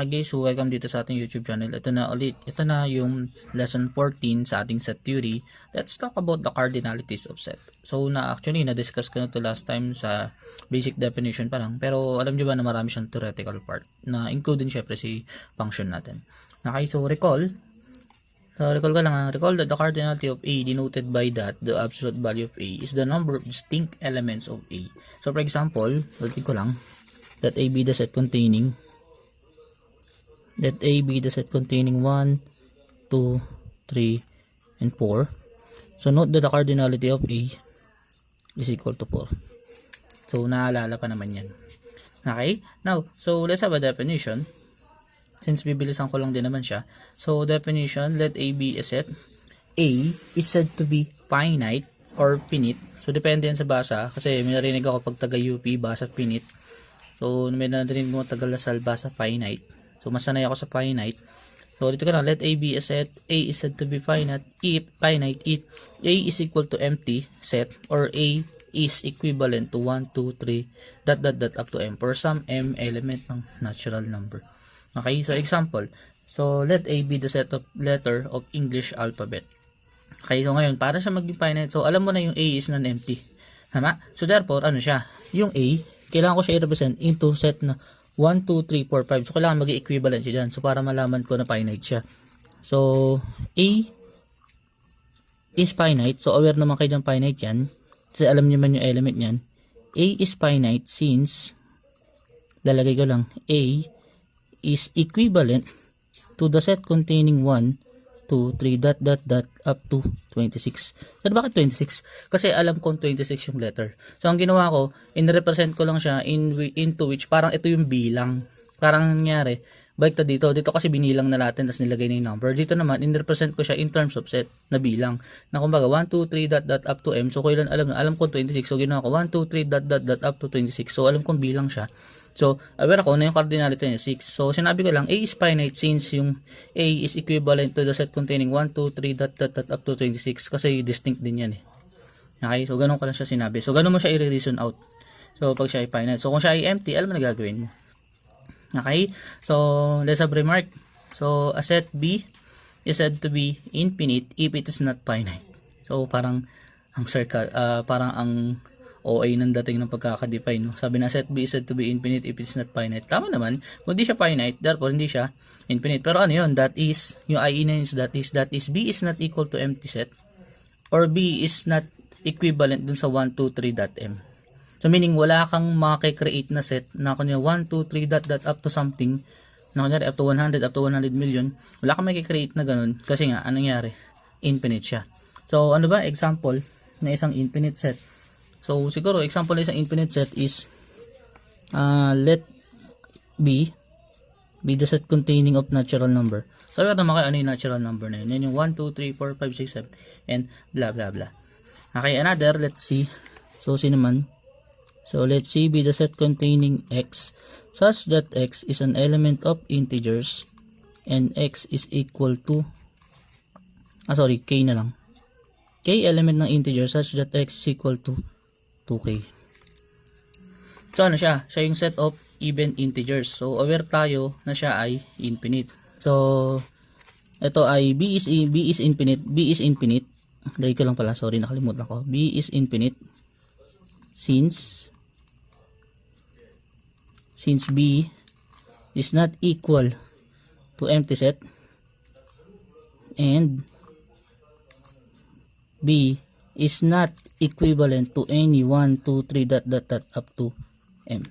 Guys, so welcome dito sa ating YouTube channel. Ito na ulit. Ito na yung lesson 14 sa ating set theory. Let's talk about the cardinalities of set. So actually na-discuss ko na to last time sa basic definition pa lang. Pero alam nyo ba na marami siyang theoretical part na include din syempre si function natin. Okay, so recall ko lang, recall that the cardinality of A denoted by that the absolute value of A is the number of distinct elements of A. So for example, ulitin ko lang, that A be the set containing 1, 2, 3, and 4. So note that the cardinality of A is equal to 4. So naalala pa naman yan. Okay? Now, so let's have a definition. Since bibilisan ko lang din naman siya. So definition, let A be a set. A is said to be finite or finite. So depende yan sa basa. Kasi may narinig ako pag taga-UP, basa finite. So may narinig mo taga-Lasal, basa finite. So masanay ako sa finite. So dito ka na, let A be a set. A is said to be finite if A is equal to empty set, or A is equivalent to 1, 2, 3 up to M for some M element ng natural number. Okay, so example. So let A be the set of letter of English alphabet. Okay, so ngayon para siya maging finite, so alam mo na yung A is non-empty. Tama? So therefore, ano siya? Yung A, kailangan ko siya i-represent into set na 1, 2, 3, 4, 5. So, kailangan maging equivalent siya dyan. So, para malaman ko na finite siya. So, A is finite. So, aware naman kayo dyan finite yan. Kasi alam niyo man yung element yan. A is finite since, lalagay ko lang, A is equivalent to the set containing 1, 2, 3, up to 26. So, bakit 26? Kasi alam kong 26 yung letter. So, ang ginawa ko, in-represent ko lang siya into which parang ito yung bilang. Parang nangyari, balik to dito. Dito kasi binilang na natin, tapos nilagay na yung number. Dito naman, in-represent ko siya in terms of set na bilang. Na kumbaga, 1, 2, 3, up to M. So, kailan alam ko 26. So, ginawa ko, 1, 2, 3, up to 26. So, alam kong bilang siya. So, aware ako na yung cardinality niya 6. So, sinabi ko lang, A is finite since yung A is equivalent to the set containing 1, 2, 3, up to 26. Kasi distinct din yan eh. Okay? So, ganun ko lang siya sinabi. So, ganun mo siya i-reason out. So, pag siya ay finite. So, kung siya ay empty, alam mo na gagawin mo. Okay? So, let's have remark. So, a set B is said to be infinite if it is not finite. So, parang ang circle, parang ang OA ng dating ng pagkakadefine. No? Sabi na set B is said to be infinite if it's not finite. Tama naman. Kung hindi siya finite, therefore hindi siya infinite. Pero ano yun? That is, yung IE na yun is that is B is not equal to empty set, or B is not equivalent dun sa 1, 2, 3, M. So meaning wala kang makikreate na set na kunya 1, 2, 3, up to something, na kunya up to 100, up to 100 million. Wala kang makikreate na ganun. Kasi nga, anong nangyari? Infinite siya. So ano ba? Example na isang infinite set. So, siguro, example na isang infinite set is let B be the set containing of natural number. So, alam naman kayo ano yung natural number na yun. Yan yung 1, 2, 3, 4, 5, 6, 7, and blah, blah, blah. Okay, another, let's see. So, sinaman. So, let C be the set containing X such that X is an element of integers and X is equal to, K na lang. K element ng integer such that X is equal to 2k. So ano siya? Siya yung set of even integers. So aware tayo na siya ay infinite. So ito ay B is infinite. Lagay ko lang pala, sorry nakalimutan ko. B is infinite since B is not equal to empty set and B is not equivalent to any 1, 2, 3, up to M.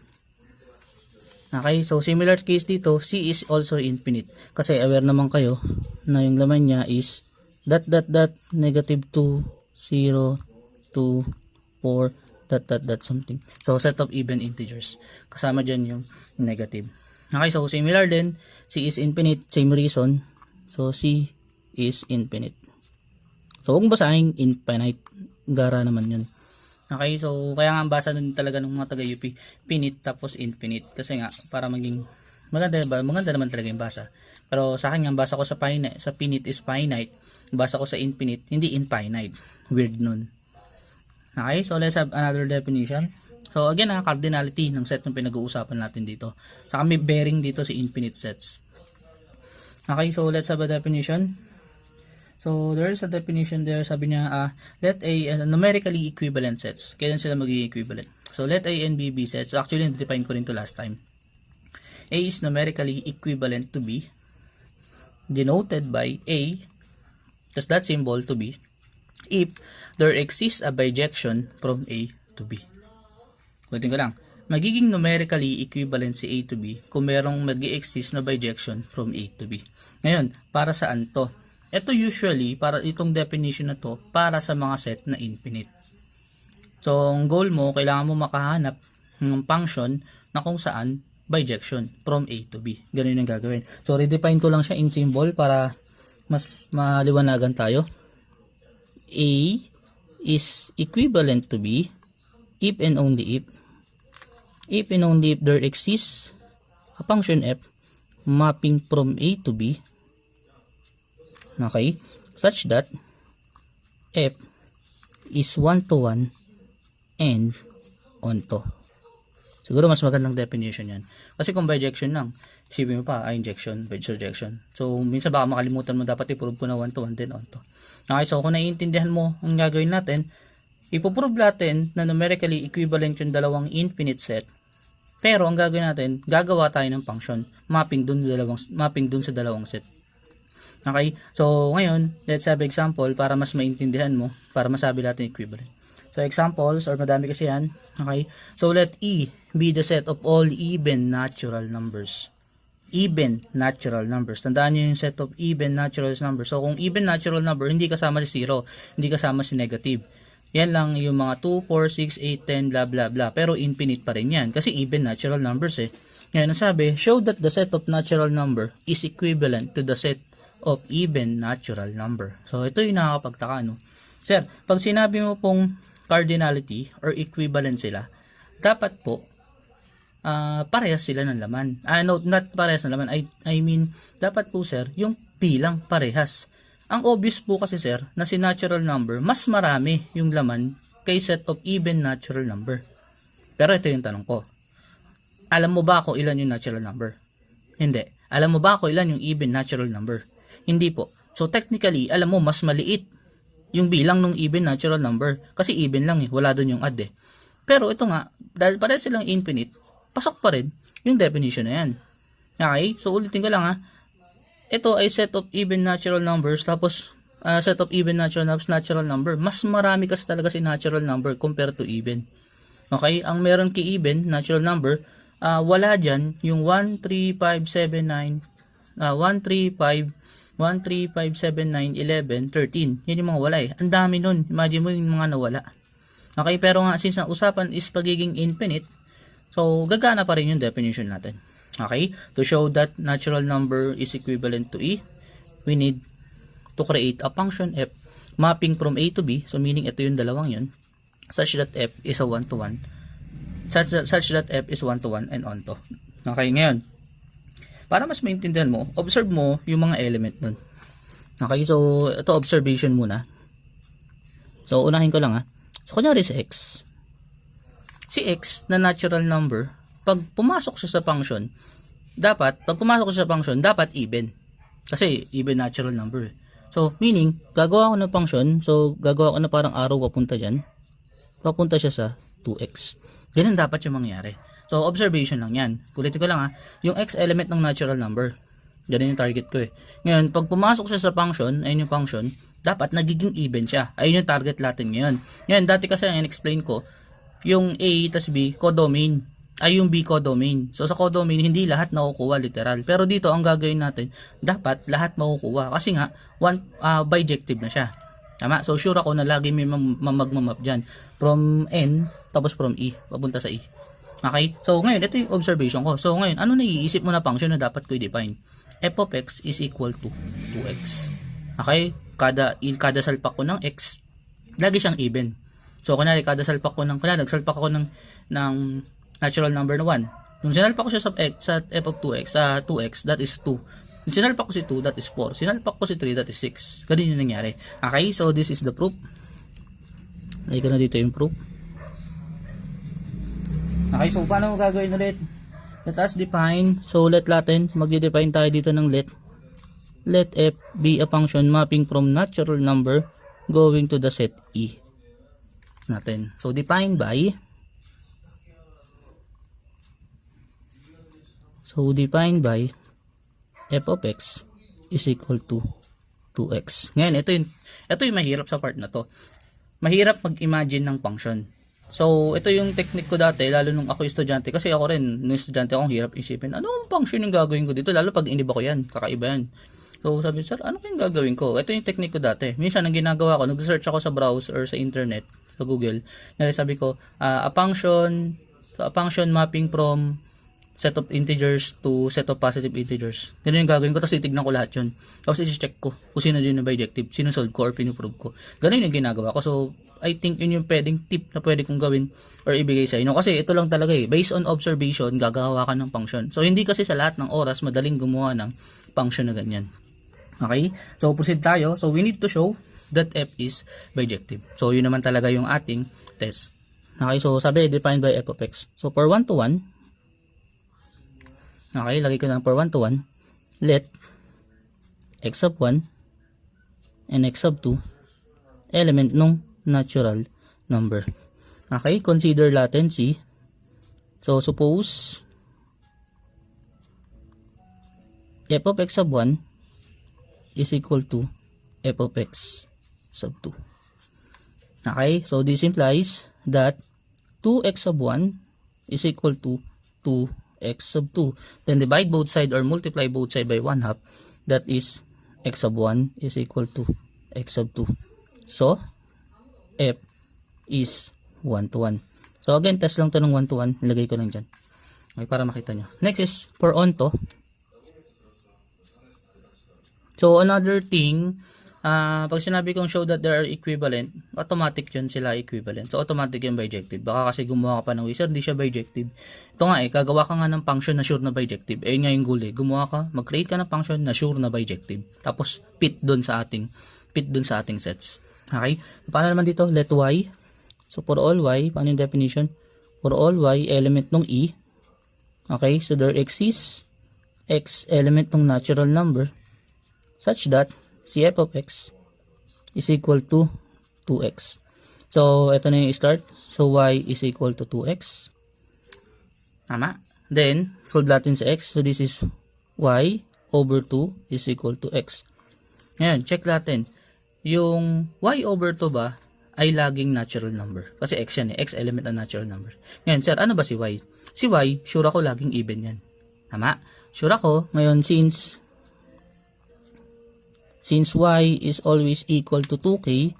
Okay, so similar case dito, C is also infinite. Kasi aware naman kayo na yung laman niya is negative 2, 0, 2, 4, something. So set of even integers. Kasama dyan yung negative. Okay, so similar din, C is infinite, same reason. So C is infinite. So, huwag basahin infinite. Gara naman yun. Okay, so, kaya nga basa nun talaga ng mga taga-UP, finite tapos infinite. Kasi nga, para maging, maganda naman talaga yung basa. Pero sa akin nga, basa ko sa finite is finite. Basa ko sa infinite, hindi infinite. Weird nun. Okay, so let's have another definition. So again, cardinality ng set yung pinag-uusapan natin dito. Saka may bearing dito si infinite sets. Okay, so let's have a definition. So there's a definition there, sabi niya, let A numerically equivalent sets. Kailan sila magiging equivalent? So let A and B be sets. Actually, define ko rin to last time. A is numerically equivalent to B, denoted by A, just that symbol to B, if there exists a bijection from A to B. Ulitin ko lang. Magiging numerically equivalent si A to B kung merong mag-i-exist na bijection from A to B. Ngayon, para saan to? Ito usually, para itong definition na to, para sa mga set na infinite. So, ang goal mo, kailangan mo makahanap ng function na kung saan bijection from A to B. Ganun yung gagawin. So, redefine ko lang siya in symbol para mas maliwanagan tayo. A is equivalent to B if and only if there exists a function f mapping from A to B, okay, such that f is 1-to-1 and onto. Siguro mas magandang definition yan. Kasi kung bijection lang, isipin mo pa, injection, bijection. So, minsan baka makalimutan mo, dapat i-prove ko na 1-to-1 din onto. Okay, so kung naiintindihan mo ang gagawin natin, ipoprove natin na numerically equivalent yung dalawang infinite set. Pero ang gagawin natin, gagawa tayo ng function mapping dun sa dalawang set. Okay? So ngayon, let's have example para mas maintindihan mo, para masabi natin equivalent. So examples, or madami kasi yan. Okay? So let E be the set of all even natural numbers. Even natural numbers. Tandaan nyo yung set of even natural numbers. So kung even natural number, hindi kasama si 0, hindi kasama si negative. Yan lang yung mga 2, 4, 6, 8, 10, blah, blah, blah. Pero infinite pa rin yan. Kasi even natural numbers eh. Ngayon, nasabi, show that the set of natural number is equivalent to the set of even natural number. So, ito yung nakakapagtaka, no? Sir, pag sinabi mo pong cardinality or equivalent sila, dapat po, parehas sila ng laman. No, not parehas ng laman. I mean, dapat po, sir, yung bilang parehas. Ang obvious po kasi sir, na si natural number, mas marami yung laman kay set of even natural number. Pero ito yung tanong ko. Alam mo ba kung ilan yung natural number? Hindi. Alam mo ba kung ilan yung even natural number? Hindi po. So technically, alam mo mas maliit yung bilang ng even natural number. Kasi even lang eh, wala dun yung add eh. Pero ito nga, dahil pareho silang infinite, pasok pa rin yung definition na yan. Okay? So ulitin ko lang ha. Ito ay set of even natural numbers, tapos set of even natural number. Mas marami kasi talaga si natural number compared to even. Okay? Ang meron kay even natural number, wala dyan yung 1, 3, 5, 7, 9, 1, 3, 5, 1, 3, 5, 7, 9, 11, 13. Yan yung mga wala eh. Ang dami nun. Imagine mo yung mga nawala. Okay? Pero nga, since ang usapan is pagiging infinite, so gagana pa rin yung definition natin. Okay? To show that natural number is equivalent to E, we need to create a function f mapping from A to B. So meaning ito yung dalawang yun. Such that f is a 1-to-1. Such that f is 1-to-1 and onto. Okay, ngayon. Para mas maintindihan mo, observe mo yung mga element nun. Okay, so ito observation muna. So unahin ko lang ha. So kunyari si x. Si x na natural number, pag pumasok siya sa function, dapat even. Kasi even natural number. So, meaning, gagawa ko ng function, so gagawa ko na parang arrow papunta dyan. Papunta siya sa 2x. Ganun dapat yung mangyari. So, observation lang yan. Ulitin ko lang ha, yung x element ng natural number. Ganun yung target ko eh. Ngayon, pag pumasok siya sa function, ayun yung function, dapat nagiging even siya. Ayun yung target natin ngayon. Ngayon, dati kasi ang in-explain ko, yung A tas B, codomain. Ay yung B codomain. So sa codomain, hindi lahat nakukuha literal. Pero dito, ang gagawin natin, dapat lahat makukuha. Kasi nga, bijective na siya. Tama? So sure ako na lagi may magmamap dyan. From N, tapos from E, papunta sa E. Okay? So ngayon, ito yung observation ko. So ngayon, ano naiisip mo na function na dapat ko i-define? F of x is equal to 2x. Okay? Kada salpak ko ng x, lagi siyang even. So kunyari, kada salpak ko ng, nagsalpak ako ng natural number na 1. Nung sinalpak ko siya sa f of 2x, sa 2x, that is 2. Nung sinalpak ko si 2, that is 4. Sinalpak ko si 3, that is 6. Ganun yung nangyari. Okay, so this is the proof. Lagay ko na dito yung proof. Okay, so paano mo gagawin ulit? Let us define. So let natin, magde-define tayo dito ng let f be a function mapping from natural number going to the set E natin. So defined by f of x is equal to 2x. Ngayon, ito yung mahirap sa part na to. Mahirap mag-imagine ng function. So, ito yung technique ko dati, lalo nung ako estudyante. Kasi ako rin, nung estudyante ako, hirap isipin, ano ang function yung gagawin ko dito? Lalo pag iniba ko yan, kakaiba yan. So, sabi, sir, ano yung gagawin ko? Ito yung technique ko dati. Minsan, ang ginagawa ko, nag-search ako sa browser or sa internet, sa Google. Sabi ko, a function mapping from set of integers to set of positive integers. Ganun yung gagawin ko, tapos titignan ko lahat yun. Tapos i-check ko kung sino yun na bijective, sino solve ko or pinuprove ko. Ganun yung ginagawa ko. So, I think yun yung pwedeng tip na pwede kong gawin or ibigay sa inyo. Kasi ito lang talaga based on observation, gagawa ka ng function. So, hindi kasi sa lahat ng oras madaling gumawa ng function na ganyan. Okay? So, proceed tayo. So, we need to show that f is bijective. So, yun naman talaga yung ating test. Okay? So, sabi, defined by f of x. So, for 1 to 1, okay, lagay ko na for 1 to 1, let x of 1 and x of 2 element ng natural number. Okay, consider latency. So, suppose f of x of 1 is equal to f of x sub 2. Okay, so this implies that 2x of 1 is equal to 2x sub 2. Then divide both sides or multiply both sides by 1/2. That is x sub 1 is equal to x sub 2. So, f is 1 to 1. So, again, test lang to ng 1 to 1. Ilagay ko lang dyan. Okay, para makita nyo. Next is for onto. So, another thing, pag sinabi kong show that they are equivalent, automatic yun sila equivalent. So, automatic yung bijective. Baka kasi gumawa ka pa ng wizard, hindi siya bijective. Ito nga gagawa ka nga ng function na sure na bijective. Nga yung goal gumawa ka, mag-create ka ng function na sure na bijective. Tapos, fit dun sa ating sets. Okay? Paano naman dito? Let y. So, for all y, paano yung definition? For all y, element ng e. Okay? So, there exists x element ng natural number such that si f of x is equal to 2x. So, ito na yung start. So, y is equal to 2x. Tama. Then, solve natin sa x. So, this is y over 2 is equal to x. Ngayon, check natin. Yung y over 2 ba ay laging natural number? Kasi x yan x element ng natural number. Ngayon, sir, ano ba si y? Si y, sure ako laging even yan. Tama. Sure ako. Ngayon, since y is always equal to 2k,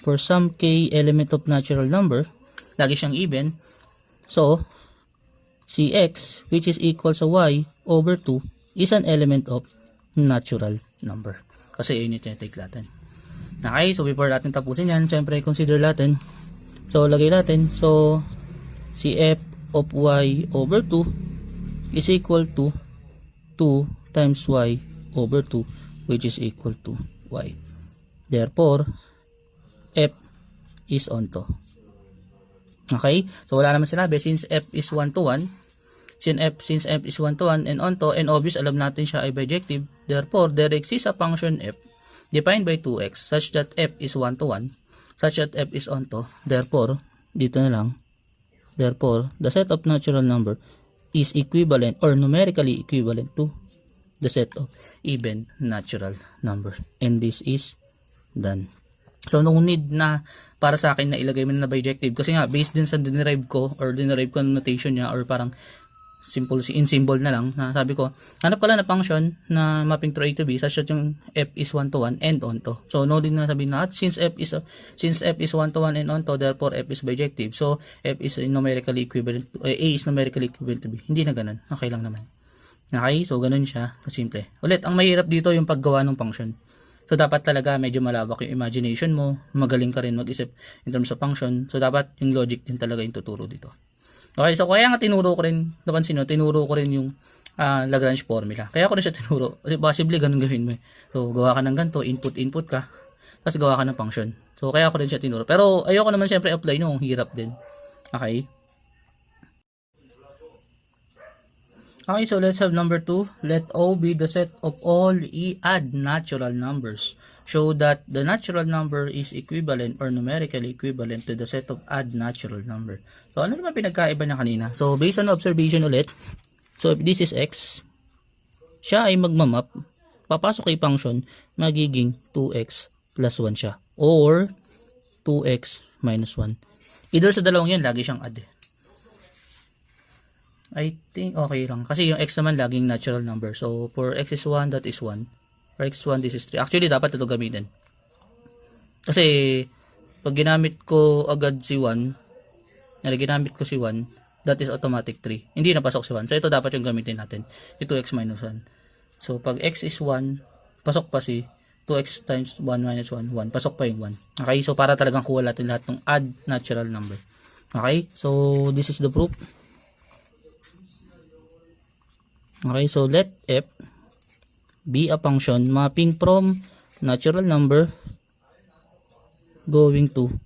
for some k element of natural number, lagi siyang even. So, si x, which is equal sa y over 2, is an element of natural number. Kasi yun yung tinitake natin. Okay, so before natin tapusin yan, syempre consider natin. So, lagay natin. So, si f of y over 2 is equal to 2 times y over 2, which is equal to y. Therefore, f is onto. Okay? So, wala naman sinabi. Since f is 1 to 1, since f is 1 to 1 and onto, and obvious, alam natin siya ay bijective. Therefore, there exists a function f defined by 2x such that f is 1 to 1, such that f is onto. Therefore, dito na lang. Therefore, the set of natural number is equivalent or numerically equivalent to the set of even natural number. And this is done. So, no need na para sa akin na ilagay mo na bijective. Kasi nga, based din sa dinerive ko or dinerive ko ng notation niya or parang simple in symbol na lang. Na sabi ko, hanap ka lang na function na mapping through A to B such that yung f is 1 to 1 and onto. So, no din na sabihin na since f is 1 to 1 and onto, therefore f is bijective. So, f is numerically equivalent to, A is numerically equivalent to B. Hindi na ganun. Okay lang naman. Okay, so ganun siya, kasimple. Ulit, ang mahirap dito yung paggawa ng function. So, dapat talaga medyo malawak yung imagination mo, magaling ka rin mag-isip in terms of function. So, dapat yung logic din talaga yung tuturo dito. Okay, so kaya nga tinuro ko rin, napansin nyo, tinuro ko rin yung Lagrange formula. Kaya ko rin siya tinuro. Kasi possibly ganun gawin mo. So, gawa ka ng ganito, input ka, tapos gawa ka ng function. So, kaya ko rin siya tinuro. Pero, ayoko naman siyempre apply nyo, hirap din. Okay? Okay, so let's have number 2. Let O be the set of all odd natural numbers. Show that the natural number is equivalent or numerically equivalent to the set of odd natural number. So, ano naman pinagkaiba niya kanina? So, based on observation ulit, so if this is x, siya ay magmamap, papasok kay function, magiging 2x plus 1 siya. Or 2x minus 1. Either sa dalawang yan, lagi siyang add. I think okay lang. Kasi yung x naman laging natural number. So, for x is 1, that is 1. For x 1, this is 3. Actually, dapat ito gamitin. Kasi, pag ginamit ko agad si 1, ginamit ko si 1, that is automatic 3. Hindi napasok si 1. So, ito dapat yung gamitin natin. Yung 2x minus 1. So, pag x is 1, pasok pa si 2x times 1 minus 1, 1. Pasok pa yung 1. Okay? So, para talagang kuha natin lahat ng odd natural number. Okay? So, this is the proof. Okay, so let f be a function mapping from natural number going to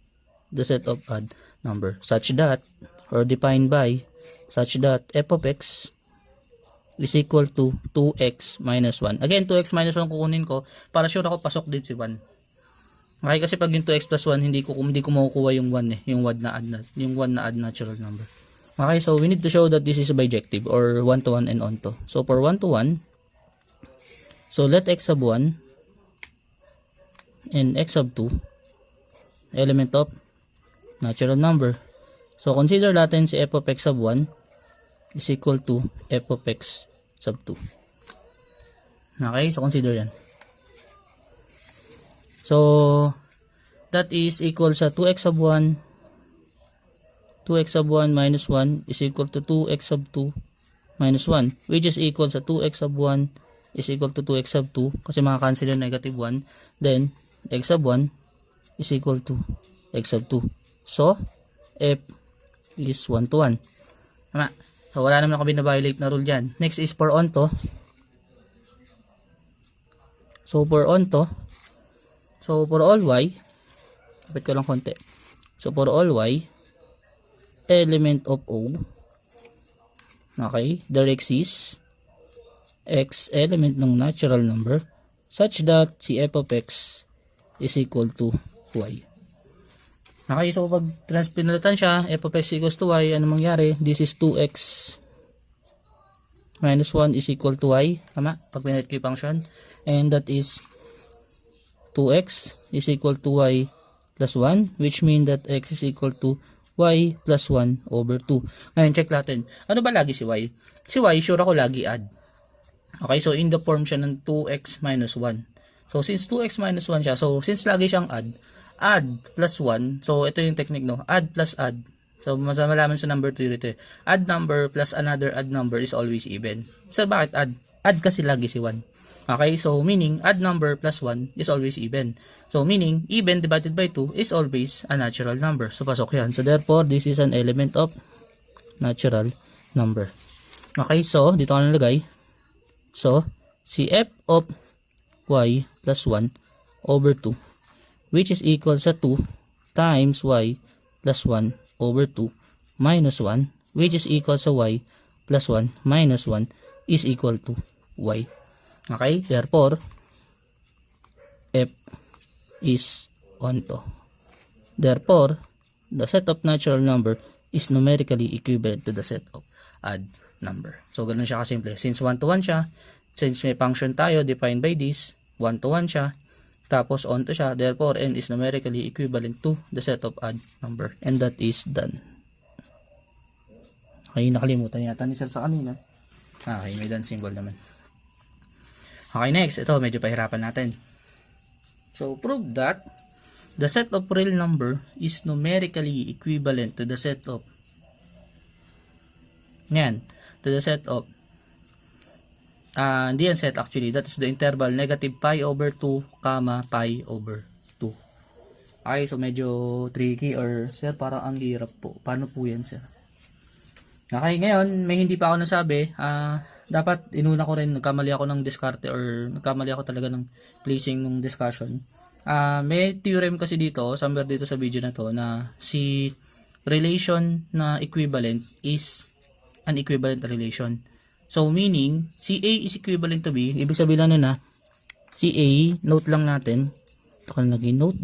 the set of odd number such that, or defined by, such that f of x is equal to 2x minus 1. Again, 2x minus 1 kukunin ko para sure ako pasok din si 1. Okay, kasi pag yung 2x plus 1, hindi ko makukuha yung 1 yung 1 na odd natural number. Okay, so we need to show that this is bijective or 1 to 1 and on to. So for 1 to 1, so let x sub 1 and x sub 2 element of natural number. So consider natin si f of x sub 1 is equal to f of x sub 2. Okay, so consider yan. So that is equal sa 2x sub 1 2x sub 1 minus 1 is equal to 2x sub 2 minus 1, which is equal sa 2x sub 1 is equal to 2x sub 2 kasi makakancel yung negative 1. Then, x sub 1 is equal to x sub 2. So, f is 1 to 1. Tama. So, wala naman ako binabiolate na rule dyan. Next is for onto. So, for onto. So, for all y. Kapit ko lang konti. So, for all y, element of O, okay, there exists x element ng natural number such that si f of x is equal to y. Okay, so pag pinalitan siya, f of x equals to y, ano mangyari? This is 2x minus 1 is equal to y. Tama? Pag pinalit ko yung function. And that is 2x is equal to y plus 1, which means that x is equal to y plus 1 over 2. Ngayon, check natin. Ano ba lagi si y? Si y, sure ako lagi add. Okay, so in the form siya ng 2x minus 1. So, since 2x minus 1 siya, so since lagi siyang add plus 1, so ito yung technique, no? Add plus add. So, malaman sa number 3 rito. Add number plus another add number is always even. So, bakit add? Add kasi lagi si 1. Okay, so meaning add number plus 1 is always even. So meaning even divided by 2 is always a natural number. So pasok yan. So therefore, this is an element of natural number. Okay, so dito ko nalagay. So, si f of y plus 1 over 2, which is equal sa 2 times y plus 1 over 2 minus 1, which is equal sa y plus 1 minus 1 is equal to y. Okay, therefore, f is onto. Therefore, the set of natural number is numerically equivalent to the set of odd number. So, ganun siya kasimple. Since 1 to 1 siya, since may function tayo defined by this, 1 to 1 siya, tapos onto siya, therefore, n is numerically equivalent to the set of odd number. And that is done. Okay, nakalimutan yata ni Sir sa kanina. Okay, may done symbol naman. Okay, next. Ito, medyo pahirapan natin. So, prove that the set of real number is numerically equivalent to the set of to the set of hindi yan set actually. That is the interval negative pi over 2, pi over 2. Okay, so medyo tricky or sir, parang ang hirap po. Paano po yan, sir? Okay, ngayon, may hindi pa ako nasabi. Dapat inuna ko rin, nagkamali ako ng diskarte or nagkamali ako talaga ng placing ng discussion. May theorem kasi dito, somewhere dito sa video na to, na si relation na equivalent is an equivalent relation. So, meaning, CA is equivalent to B. Ibig sabihin lang nun na, CA, note lang natin. Ito ka na naging note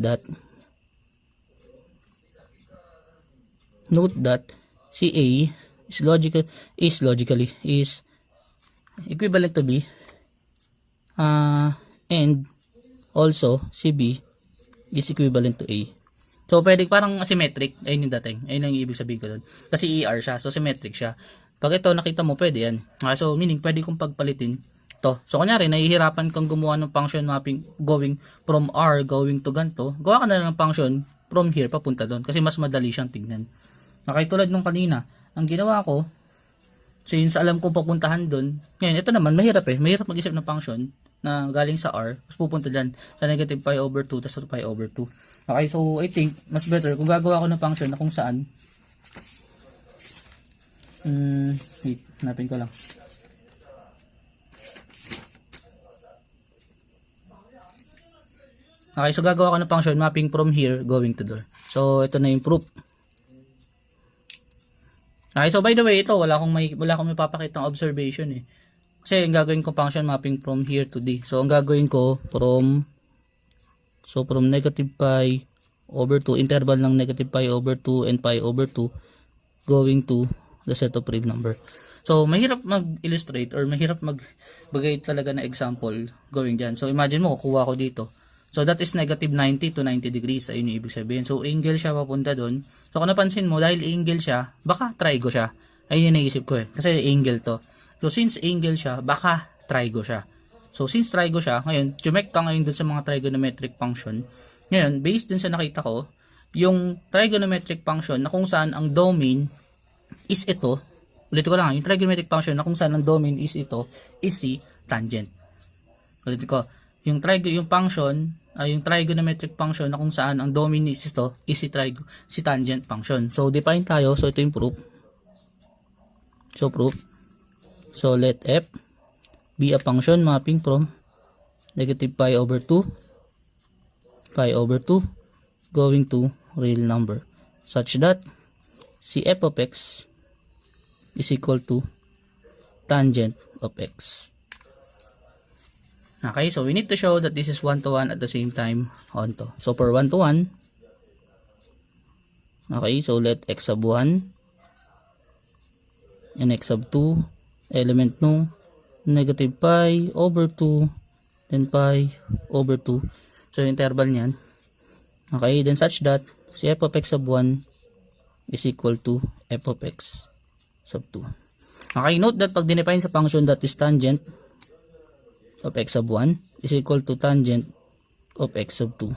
that CA is logically equivalent to B. And also, CB is equivalent to A. So, pwede parang asymmetric. Ayun yung dating. Ayun ang ibig sabihin ko doon. Kasi ER siya. So, symmetric siya. Pag ito, nakita mo, pwede yan. So, meaning, pwede kong pagpalitin to. So, kunyari, nahihirapan kang gumawa ng function mapping going from R going to ganto. Gawa ka na ng function from here papunta doon. Kasi mas madali siyang tignan. Okay, tulad nung kanina. Ang ginawa ko, since alam ko papuntahan doon. Ngayon, ito naman, mahirap eh. Mahirap mag-isip ng function na galing sa R, tapos pupunta dyan sa negative pi over 2, tapos pi over 2. Okay, so I think, mas better kung gagawa ko ng function na kung saan, wait, hanapin ko lang. Okay, so gagawa ko ng function mapping from here going to there. So, ito na yung proof. Okay, so by the way, ito, wala akong may papakitang observation eh. Kasi ang gagawin ko function mapping from here to D. So, ang gagawin ko from negative pi over 2, interval ng negative pi over 2 and pi over 2 going to the set of real number. So, mahirap mag-illustrate or mahirap magbigay talaga na example going dyan. So, imagine mo, kukuha ko dito. So, that is negative 90 to 90 degrees. Ayun yung ibig sabihin. So, angle siya papunta doon. So, kung napansin mo, dahil angle siya, baka trigo siya. Ayun yung naisip ko eh. Kasi angle to. So, since angle siya, baka trigo siya. So, since trigo siya, ngayon, jumect ka ngayon dun sa mga trigonometric function. Ngayon, based dun sa nakita ko, yung trigonometric function na kung saan ang domain is ito, ulit ko lang, yung trigonometric function na kung saan ang domain is ito, is si tangent. Ulit ko, yung trigonometric function na kung saan ang domain is ito, is si tangent function. So, define tayo. So, ito yung proof. So, let f be a function mapping from negative pi over 2 going to real number such that si f of x is equal to tangent of x. Okay, so we need to show that this is 1 to 1 at the same time onto. So, for 1 to 1, okay, so let x sub 1 and x sub 2 element nung negative pi over 2 then pi over 2. So, yung interval niyan. Okay, then such that si f of x sub 1 is equal to f of x sub 2. Okay, note that pag dinefine sa function that is tangent of x sub 1 is equal to tangent of x sub 2.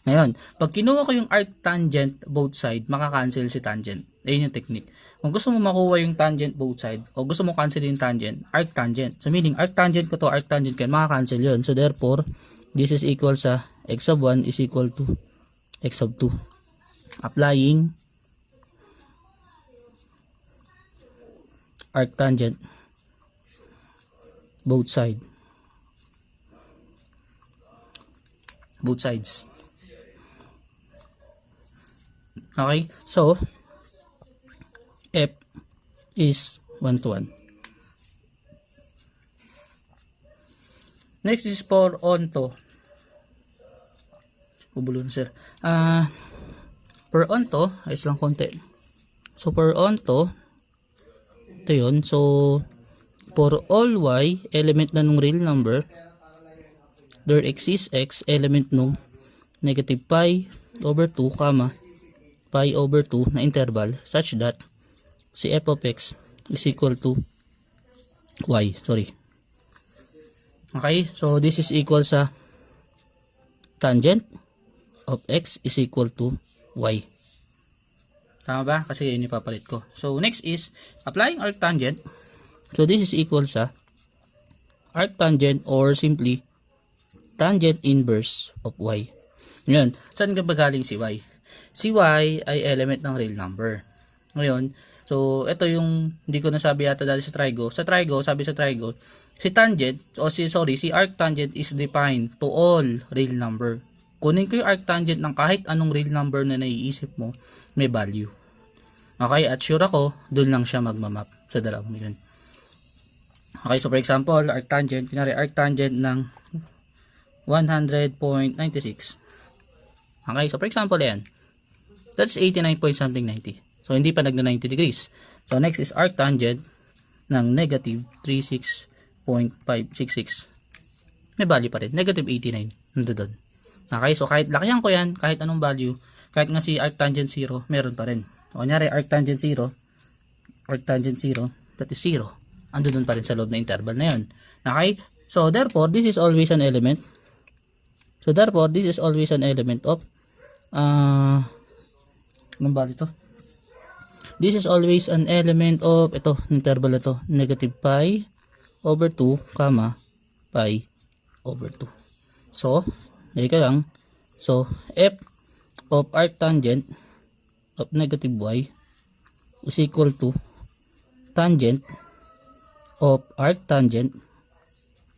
Ngayon, pag kinuha ko yung arc tangent both side, makakancel si tangent. Ayun yung technique. Kung gusto mo makuha yung tangent both side, o gusto mo cancel yung tangent, arc tangent. So, meaning, arc tangent ko to, arc tangent ko, makakancel yun. So, therefore, this is equal sa x sub 1 is equal to x sub 2. Applying arc tangent both sides. Okay, so f is 1 to 1. Next is for onto. Bubulon sir. For onto, ayos lang konti. So for onto, ito yun. So for all y, element na nung real number, there exists x, element nung negative pi over 2, pi over 2 na interval such that si f of x is equal to y. Okay, so this is equal sa tangent of x is equal to y. Tama ba? Kasi yun ipapalit ko. So next is applying arc tangent. So this is equal sa arc tangent or simply tangent inverse of y. Ngayon, saan ba galing si y? Si y ay element ng real number. Ngayon, so ito yung hindi ko nasabi yata dahil sa trigo. Sabi sa trigo, si tangent si arc tangent is defined to all real number. Kunin ko yung arc tangent ng kahit anong real number na naiisip mo, may value. Okay, at sure ako, doon lang siya magmamap sa dalawang yun. Okay, so for example, arctangent, pinari arctangent ng 100.96. Okay, so for example yan, that's 89 point something 90. So hindi pa nagna 90 degrees. So next is arctangent ng negative 36.566. May value pa rin, negative 89. Nandun. Okay, so kahit lakihan ko yan, kahit anong value, kahit nga si arctangent 0, meron pa rin. So kunyari arctangent 0, that is 0. Andun pa rin sa loob na interval na yun. Okay, so therefore, this is always an element. So therefore, this is always an element of anong value to? This is always an element of ito, interval na to, negative pi over 2, comma, pi over 2. So, dahil lang, so, f of arctangent of negative y is equal to tangent of arctangent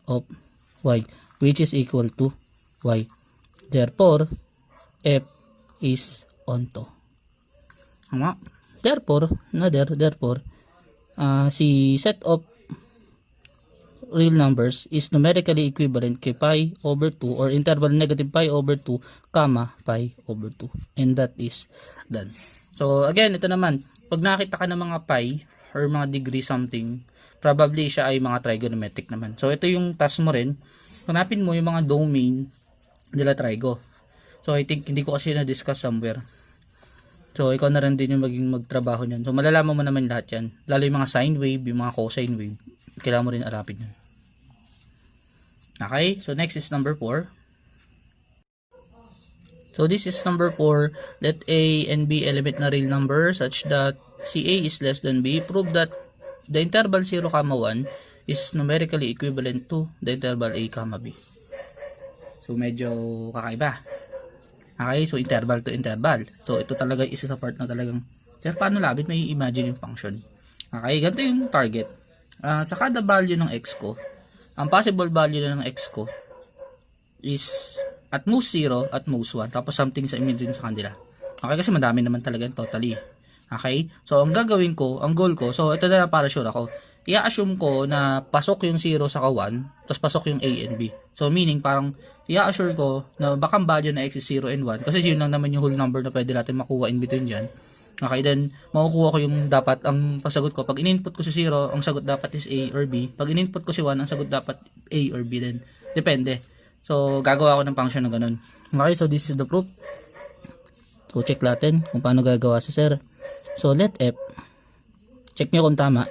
of y, which is equal to y. Therefore, f is onto. Therefore, si set of real numbers is numerically equivalent kay pi over 2 or interval negative pi over 2, comma, pi over 2. And that is done. So, again, ito naman, pag nakita ka ng mga pi or mga degree something, probably siya ay mga trigonometric naman. So, ito yung task mo rin. Hanapin mo yung mga domain nila trigo. So, I think, hindi ko kasi na-discuss somewhere. So, ikaw na rin din yung magtrabaho niyan. So, malalaman mo naman lahat yan. Lalo yung mga sine wave, yung mga cosine wave. Kailangan mo rin alapin yan. Okay? So, next is number 4. So, this is number 4. Let A and B element na real number such that si A is less than B. Prove that the interval 0, 1 is numerically equivalent to the interval A, B. So, medyo kakaiba. Okay, so interval to interval. So, ito talaga isa sa part na talagang, pero paano labit may imagine yung function. Okay, ganito yung target. Sa kada value ng x ko, ang possible value ng x ko is at most 0, at most 1. Tapos something sa imagine sa kanila. Okay, kasi madami naman talaga totally. Okay, so ang gagawin ko, ang goal ko, so ito na para sure ako, i-assume ko na pasok yung 0 sa 1, tapos pasok yung A and B. So meaning parang i-assure ko na baka value na x is 0 and 1 kasi yun lang naman yung whole number na pwede natin makuha in between dyan. Okay, then makukuha ko yung dapat ang pasagot ko. Pag in-input ko si 0, ang sagot dapat is A or B. Pag in-input ko si 1, ang sagot dapat A or B din. Depende. So gagawa ko ng function na ganun. Okay, so this is the proof. So check natin kung paano gagawa sa sir. So let f, check nyo kung tama.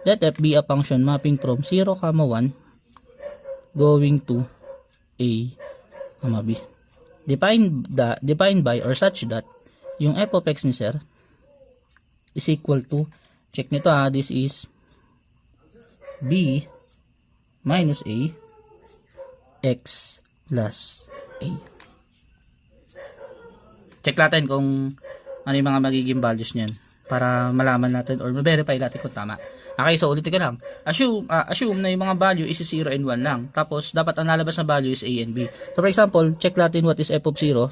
Let f be a function mapping from 0, 1 going to A, B. Defined by or such that yung f of x ni sir is equal to, check nito this is B minus A x plus A. Check natin kung ano yung mga magiging values niyan para malaman natin or ma-verify natin kung tama. Okay, so ulitin ko lang. Assume na yung mga value is 0 and 1 lang. Tapos, dapat ang lalabas na value is A and B. So, for example, check natin what is f of 0.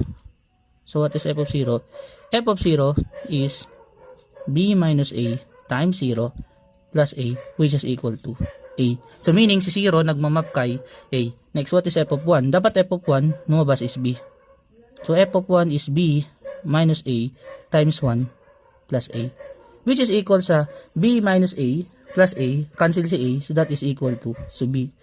So, what is f of 0? F of 0 is B minus A times 0 plus A, which is equal to A. So, meaning, si 0 nagmamap kay A. Next, what is f of 1? Dapat f of 1, lumabas is B. So, f of 1 is B minus A times 1 plus A, which is equal sa B minus A plus A, cancel si A, so that is equal to B.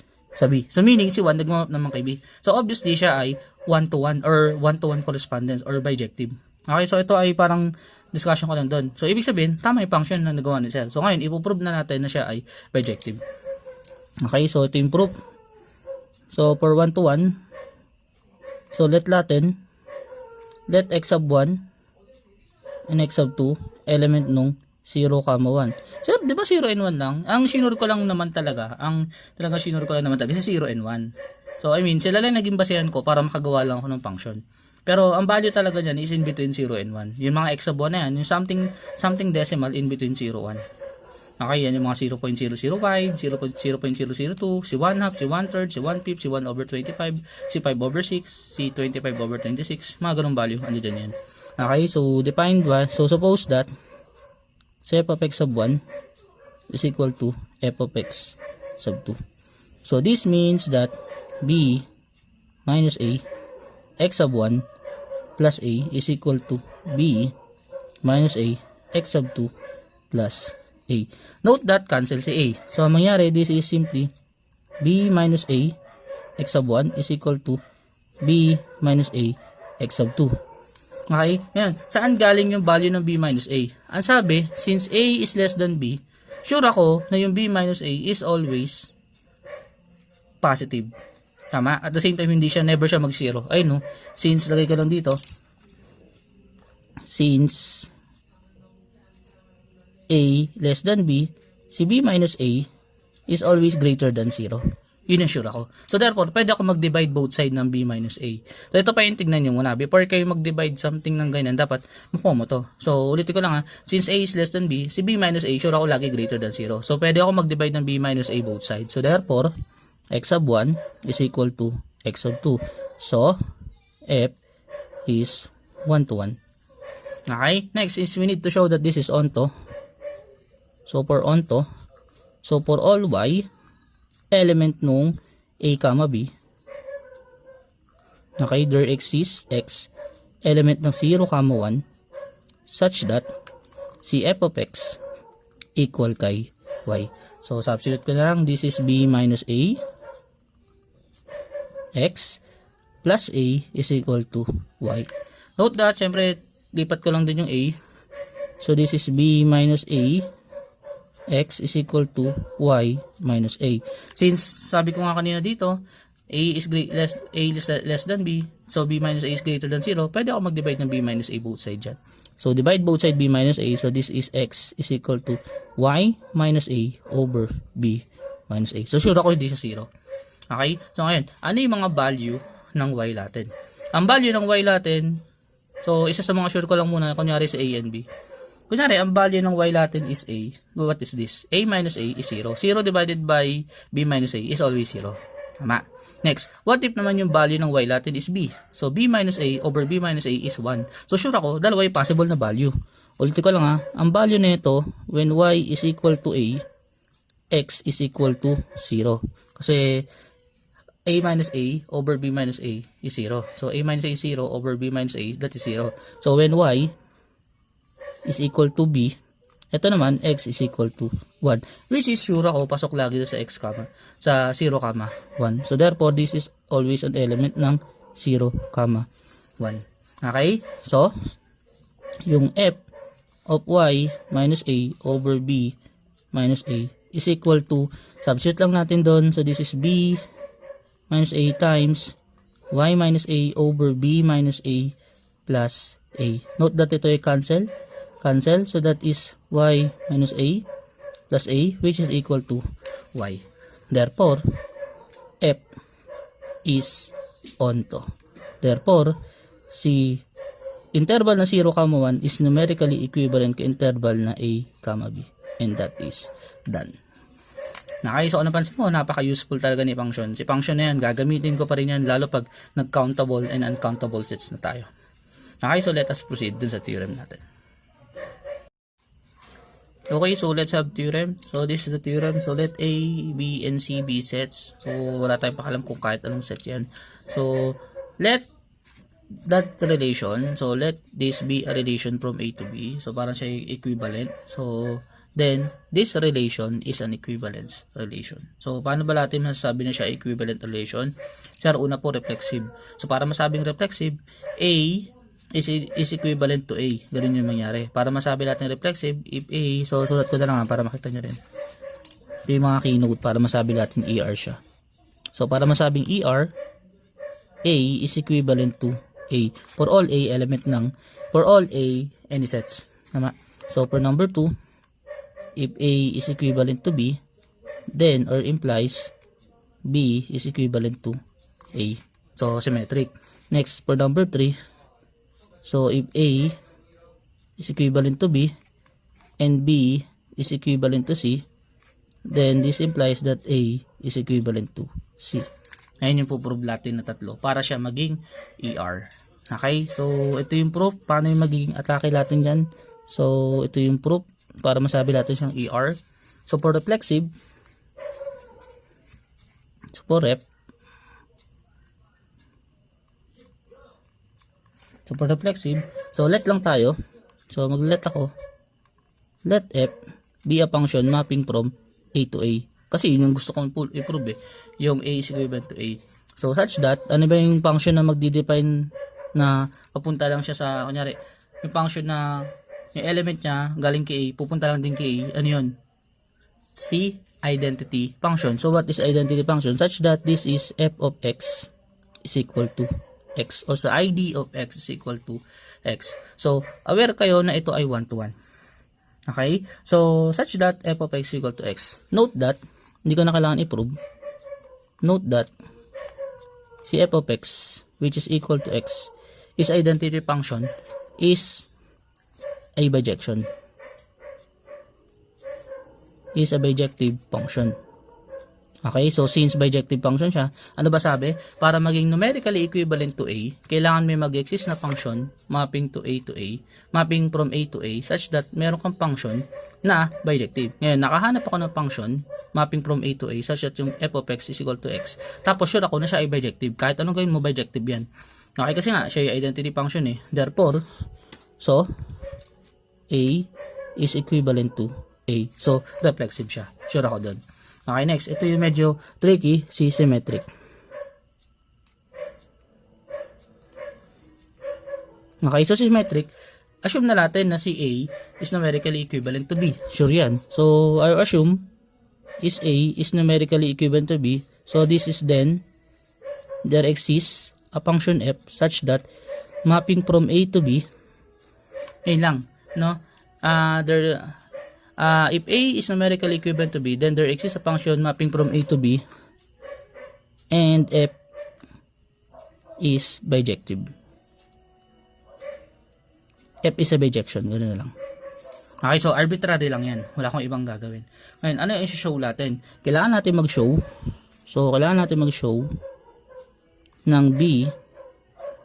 So meaning si 1 nagmamap naman kay B. So obviously siya ay 1-to-1 or 1-to-1 correspondence or bijective. Okay, so ito ay parang discussion ko lang doon. So ibig sabihin, tama yung function na nagawa ni sir. So ngayon, ipoprove na natin na siya ay bijective. Okay, so ito yung proof. So for 1-to-1, so let x sub 1 and x sub 2 element nung 0, 1. So, di ba 0 and 1 lang? Ang sinur ko lang naman talaga, kasi 0 and 1. So, I mean, sila lang naging basehan ko para makagawa lang ako ng function. Pero, ang value talaga niyan is in between 0 and 1. Yung mga x sub 1 na yan, yung something decimal in between 0, 1. Okay, yan yung mga 0.005, 0.002, si 1 half, si 1/3, si 1/5, si 1 over 25, si 5 over 6, si 25 over 26, mga ganung value, ano dyan yan. Okay, so defined by, so suppose that, so f of x sub 1 is equal to f of x sub 2. So this means that b minus a x sub 1 plus a is equal to b minus a x sub 2 plus a. Note that cancel si a. So ang mangyari, this is simply b minus a x sub 1 is equal to b minus a x sub 2. Okay? Yan. Saan galing yung value ng b minus a? Ang sabi, since a is less than b, sure ako na yung b minus a is always positive. Tama? At the same time, never siya mag-zero. Ay no, since, lagay ko lang dito, since a less than b, si b minus a is always greater than 0. Yun yung sure ako. So therefore, pwede ako mag-divide both side ng b minus a. So ito pa yung tignan nyo muna. Before kayo mag-divide something ng ganyan, dapat makuha mo to. So ulitin ko lang ha. Since a is less than b, si b minus a, sure ako lagi greater than 0. So pwede ako mag-divide ng b minus a both sides. So therefore, x sub 1 is equal to x sub 2. So, f is 1 to 1. Okay? Next is we need to show that this is onto. So for onto, so for all y, element nung a comma b, okay, there exists x element ng 0 comma 1 such that si f of x equal kay y. So substitute ko na lang, this is b minus a x plus a is equal to y. Note that, syempre lipat ko lang din yung a. So this is b minus a x is equal to y minus a. Since sabi ko nga kanina dito, a is less than b, so b minus a is greater than 0, pwede ako mag-divide ng b minus a both side dyan. So divide both side b minus a, so this is x is equal to y minus a over b minus a. So sure ako hindi siya 0. Okay? So ngayon, ano yung mga value ng y natin? Ang value ng y natin, so isa sa mga sure ko lang muna, kunyari sa a and b. Kunyari, ang value ng y natin is a. What is this? A minus a is 0. 0 divided by b minus a is always 0. Tama. Next, what if naman yung value ng y natin is b? So, b minus a over b minus a is 1. So, sure ako, dalawa yung possible na value. Ulitin ko lang ha, ang value nito, when y is equal to a, x is equal to 0. Kasi, a minus a over b minus a is 0. So, a minus a is 0 over b minus a, that is 0. So, when y is equal to b, ito naman, x is equal to 1. Which is sure ako, pasok lagi sa x, sa 0, 1. So, therefore, this is always an element ng 0, 1. Okay? So, yung f of y minus a over b minus a is equal to, substitute lang natin doon. So, this is b minus a times y minus a over b minus a plus a. Note that ito ay cancel. So that is y minus a plus a, which is equal to y. Therefore, f is onto. Therefore, si interval na 0, 1 is numerically equivalent ka interval na a, b. And that is done. So kung napansin mo, napaka-useful talaga ni function. Si function na yan, gagamitin ko pa rin yan lalo pag nag-countable and uncountable sets na tayo. So let us proceed dun sa theorem natin. Okay, so let's have theorem. So this is the theorem. So let A, B, and C be sets. So wala tayong pakalam kung kahit anong set yan. So let that relation, so let this be a relation from A to B. So parang siya equivalent. So then this relation is an equivalence relation. So paano ba natin masasabi na siya equivalent relation? Sir, una po reflexive. So para masabing reflexive, A is equivalent to A. Ganun yung mangyari. Para masabi natin reflexive, if A, so sulat ko na lang para makita nyo rin. Ito yung mga keynote para masabi natin ER siya. So para masabing ER, A is equivalent to A. For all A element ng, for all A any sets. Tama? So for number 2, if A is equivalent to B, then or implies B is equivalent to A. So symmetric. Next, for number 3, so if A is equivalent to B and B is equivalent to C, then this implies that A is equivalent to C. Ayun yung po-prove natin na tatlo para siya maging ER. Okay? So ito yung proof. Paano yung magiging atake natin dyan? So ito yung proof para masabi natin siyang ER. So for reflexive, So for F, so for reflexive, so let lang tayo. So mag-let ako. Let F be a function mapping from A to A. Kasi yun yung gusto kong i-prove eh. Yung A is equivalent to A. So such that, ano ba yung function na magdi-define na papunta lang siya sa, kunyari, yung function na yung element niya galing kay A, pupunta lang din kay A. Ano yun? C, identity function. So what is identity function? Such that this is f of x is equal to x. Or sa ID of x is equal to x. So, aware kayo na ito ay 1-to-1. Okay? So, such that f of x is equal to x. Note that, hindi ko na kailangan i-prove. Note that, si f of x, which is equal to x, is identity function, is a bijection. Is a bijective function. Okay, so since bijective function siya, ano ba sabi? Para maging numerically equivalent to A, kailangan may mag-exist na function mapping to A, mapping from A to A, such that meron kang function na bijective. Ngayon, nakahanap ako ng function mapping from A to A, such that yung f of x is equal to x. Tapos sure ako na siya ay bijective. Kahit anong gawin mo, bijective yan. Okay, kasi nga, siya yung identity function eh. Therefore, so, A is equivalent to A. So, reflexive siya. Sure ako doon. Okay, next. Ito yung medyo tricky, si symmetric. Okay, so symmetric, assume na natin na si A is numerically equivalent to B. Sure yan. So, I assume is A is numerically equivalent to B. So, this is then, there exists a function f such that mapping from A to B, ayun lang, no? If A is numerically equivalent to B, then there exists a function mapping from A to B, and f is bijective. F is a bijection. Ganoon na lang. Okay, so arbitrary lang yan. Wala akong ibang gagawin. Ngayon, ano yung i-show natin? Kailangan natin mag-show. So, kailangan natin mag-show ng B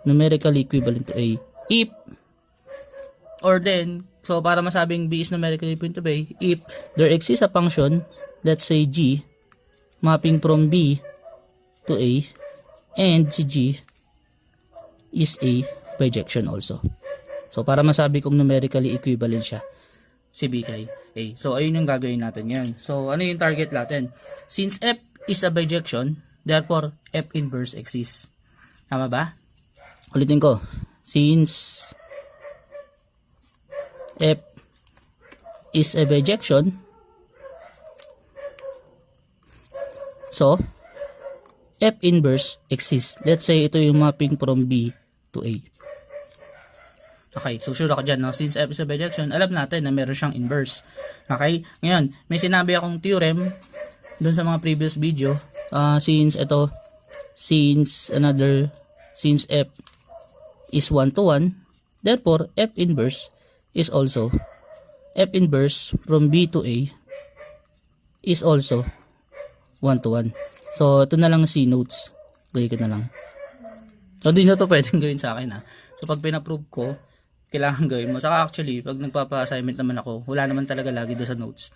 numerically equivalent to A. If, or then, so para masabing B is numerically equivalent to A, if there exists a function, let's say G, mapping from B to A, and si G is a bijection also. So, para masabi kong numerically equivalent siya, si B kay A. So, ayun yung gagawin natin ngayon. So, ano yung target natin? Since F is a bijection, therefore, F inverse exists. Tama ba? Ulitin ko. Since F is a bijection, so, F inverse exists. Let's say, ito yung mapping from B to A. Okay, so sure ako dyan, no? Since F is a bijection, alam natin na meron siyang inverse. Okay, ngayon, may sinabi akong theorem dun sa mga previous video. Since F is 1-to-1, therefore, F inverse is also, F inverse from B to A is also 1-to-1. So, ito na lang si notes. Gawin ko na lang. So, di na ito pwedeng gawin sa akin, ha. So, pag pina-prove ko, kailangan gawin mo. Saka actually, pag nagpapa-assignment naman ako, wala naman talaga lagi doon sa notes.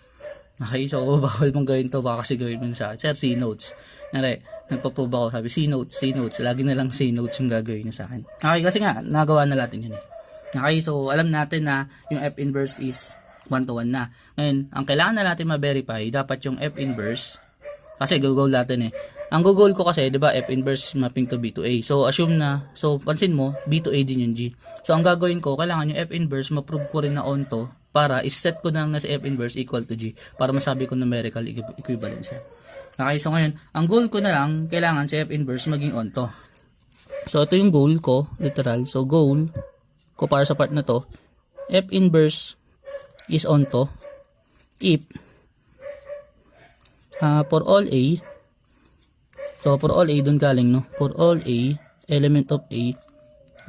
Okay, so bawal mong gawin to, baka kasi gawin mo sa akin. Sir, see notes. Nagpa-prove ako, sabi, see notes. Lagi na lang see notes yung gagawin niya sa akin. Okay, kasi nga, nagawa na natin yun eh. Okay, so alam natin na yung F inverse is 1-to-1 na. Ngayon, ang kailangan na natin ma-verify, dapat yung F inverse, kasi go-goal natin eh. Ang go-goal ko kasi, di ba, F inverse is mapping to B to A. So, assume na, so, pansin mo, B to A din yung G. So, ang gagawin ko, kailangan yung F inverse, ma-prove ko rin na onto, para is-set ko na si F inverse equal to G, para masabi ko numerical equivalence siya. Okay, so ngayon, ang goal ko na lang, kailangan si F inverse maging onto. So, ito yung goal ko, literal. So, goal ko para sa part na to, F inverse is onto if for all A, so for all A dun galing, no? For all A, element of A,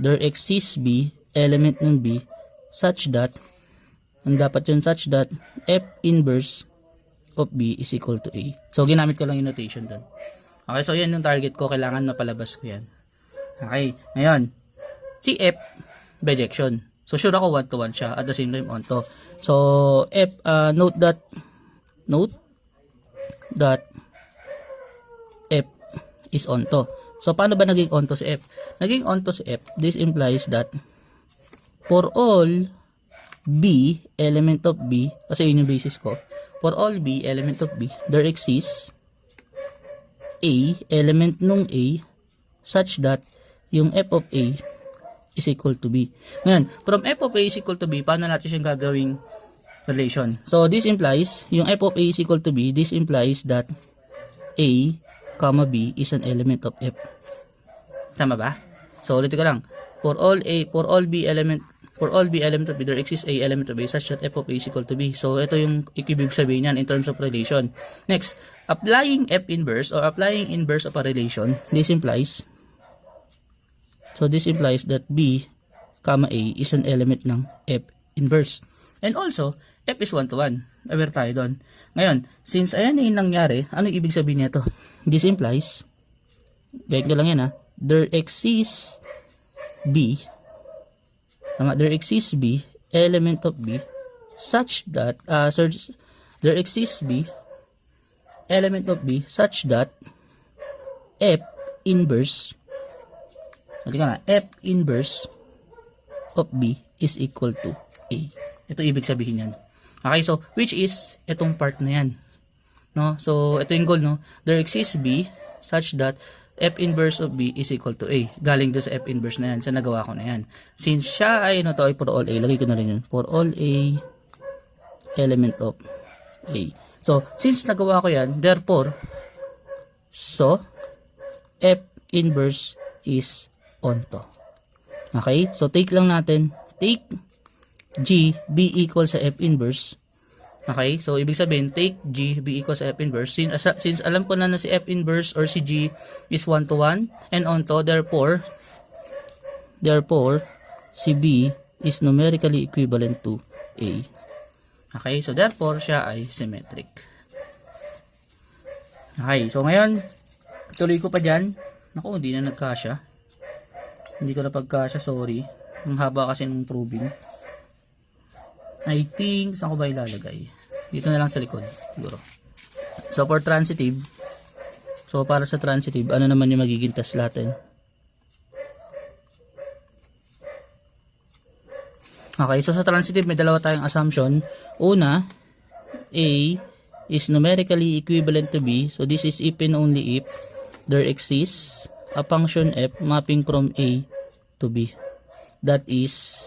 there exists B, element ng B, such that, ang dapat yun, such that F inverse of B is equal to A. So, ginamit ko lang yung notation dun. Okay, so yan yung target ko, kailangan mapalabas ko yan. Okay, ngayon, si F, bijection. So, sure ako 1-to-1 siya, at the same time onto. So, F, note that F is onto. So, paano ba naging onto si F? Naging onto si F, this implies that for all B, element of B, kasi yun yung basis ko, for all B, element of B, there exists A, element nung A, such that yung F of A is equal to B. Ngayon, from F of A is equal to B, paano natin siyang gagawing relation? So, this implies, yung F of A is equal to B, this implies that A, comma B is an element of F. Tama ba? So, ulit ko lang. For all B element of B, there exists A element of A such that F of A is equal to B. So, ito yung ibig sabihin yan in terms of relation. Next, applying F inverse or applying inverse of a relation, this implies that B, comma A is an element ng F inverse. And also, F is 1 to 1. Aware tayo doon. Ngayon, since ayan yung nangyari, ano ibig sabihin nito? This implies, gayet ko lang yan ha, there exists B, element of B, such that, there exists B, element of B, such that F inverse, F inverse of B is equal to A. Ito ibig sabihin yan. Okay, so, which is, itong part na yan. No? So, ito yung goal, no? There exists B such that F inverse of B is equal to A. Galing doon sa F inverse na yan. Sa nagawa ko na yan. Since siya ay, ano to, ay for all A, lagay ko na rin yun. For all A, element of A. So, since nagawa ko yan, therefore, so, F inverse is onto. Okay? So, take lang natin, take G, B equals sa F inverse. Okay? So, ibig sabihin, take G, B equals sa F inverse. Since alam ko na si F inverse or si G is 1 to 1 and onto, therefore, si B is numerically equivalent to A. Okay? So, therefore, siya ay symmetric. Okay. So, ngayon, tuloy ko pa dyan. Naku, hindi na nagkasya. Hindi ko na pagkasya, sorry. Ang haba kasi ng proving. I think, saan ko ba ilalagay? Dito na lang sa likod, siguro. So, for transitive, so para sa transitive, ano naman yung magiging test natin? Okay, so sa transitive, may dalawa tayong assumption. Una, A is numerically equivalent to B. So, this is if and only if there exists a function f mapping from A to B. That is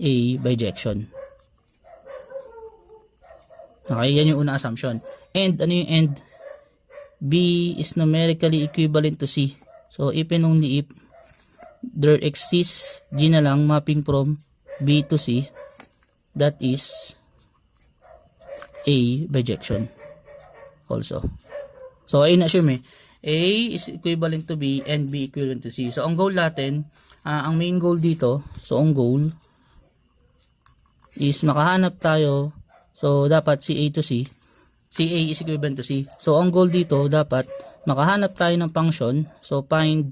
A bijection. Okay, yan yung unang assumption. And, ano yung end? B is numerically equivalent to C. So, if and only if there exists G na lang mapping from B to C, that is A bijection also. So, ayun na-assume A is equivalent to B and B equivalent to C. So, ang goal natin, ang main goal dito, so ang goal is makahanap tayo, so dapat si A to C, si A is equivalent to C. So, ang goal dito, dapat makahanap tayo ng function. So, find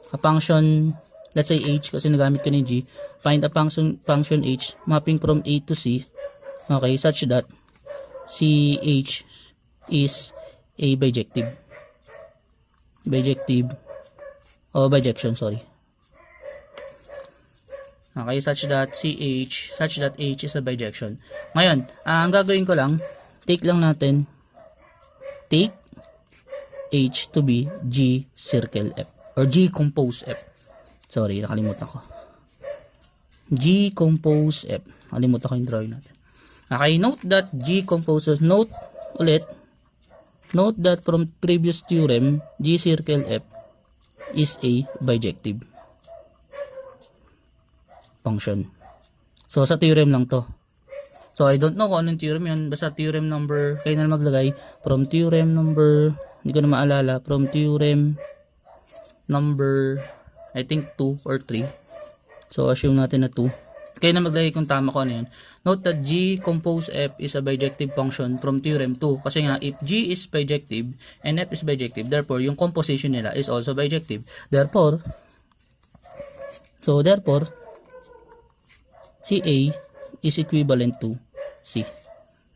a function, let's say H, kasi nagamit ko na yung G. Find a function H mapping from A to C, okay, such that si H is A bijective. Bijection, sorry. Okay, such that H is a bijection. Ngayon, ang gagawin ko lang, take H to be G circle F or G compose F. Sorry, nakalimutan ko. G compose F. Nakalimutan ko yung drawing natin. Okay, note that G composes, note that from previous theorem, G circle F is a bijective function. So, sa theorem lang to. So, I don't know kung anong theorem yun. Basta theorem number, kayo na maglagay. From theorem number, hindi ko na maalala. From theorem number, I think 2 or 3. So, assume natin na 2. Kayo na maglagay kung tama ko ano yun. Note that G compose F is a bijective function from theorem 2. Kasi nga, if G is bijective and F is bijective, therefore, yung composition nila is also bijective. Therefore, si A is equivalent to C.